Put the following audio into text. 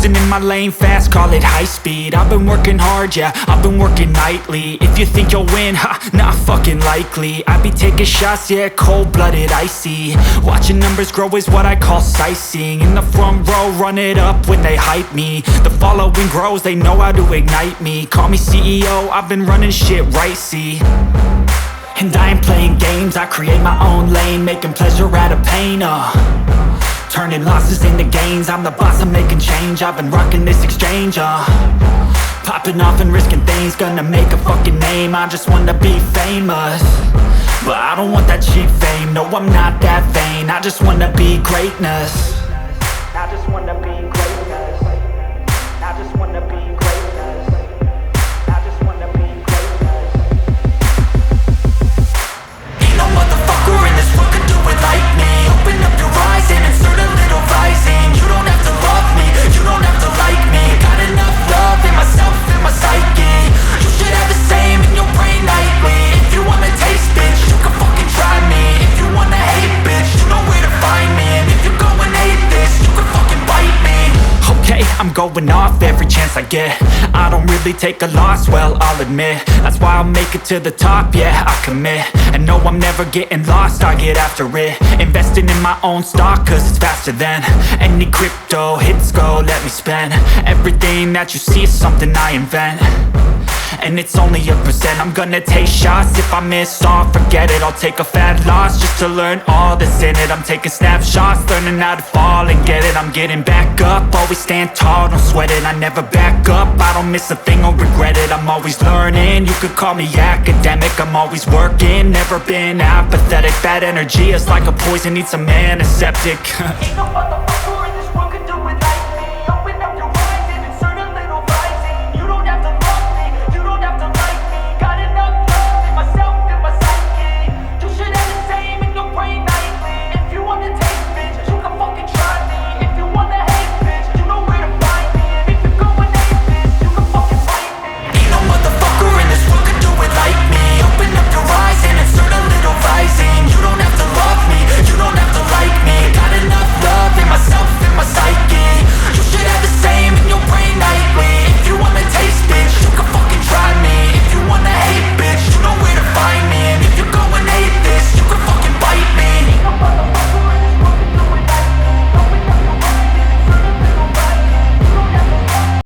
Cruising in my lane fast, call it high speed. I've been working hard, yeah, I've been working nightly. If you think you'll win, ha, not fucking likely. I be taking shots, yeah, cold-blooded, icy. Watching numbers grow is what I call sightseeing. In the front row, run it up when they hype me. The following grows, they know how to ignite me. Call me CEO, I've been running shit right, see. And I ain't playing games, I create my own lane, making pleasure out of pain, turning losses into gains. I'm the boss, I'm making change. I've been rocking this exchange, popping off and risking things. Gonna make a fucking name, I just wanna be famous. But I don't want that cheap fame, no I'm not that vain. I just wanna be greatness. I just wanna be greatness. I just wanna be greatness. I just wanna be greatness. Ain't no motherfucker in this world could do it like me. Open up your eyes and insert a little rising. You don't have to love me, you don't have to like me. Got enough love in myself, in my psyche. You should have the same in your brain nightly. If you wanna taste, bitch, you can fucking try me. If you wanna hate, bitch, you know where to find me. And if you go and hate this, you can fucking bite me. Okay, I'm going off every chance I get. I don't really take a loss, well, I'll admit. That's why I'll make it to the top, yeah, I commit. And no, I'm never getting lost, I get after it. Investing in my own stock, cause it's faster than any crypto hits go, let me spend. Everything that you see is something I invent. And it's only a percent. I'm gonna take shots. If I miss all, forget it. I'll take a fat loss just to learn all that's in it. I'm taking snapshots, learning how to fall and get it. I'm getting back up, always stand tall, don't sweat it. I never back up, I don't miss a thing or regret it. I'm always learning, you could call me academic. I'm always working, never been apathetic. Bad energy is like a poison, needs a antiseptic. Ain't no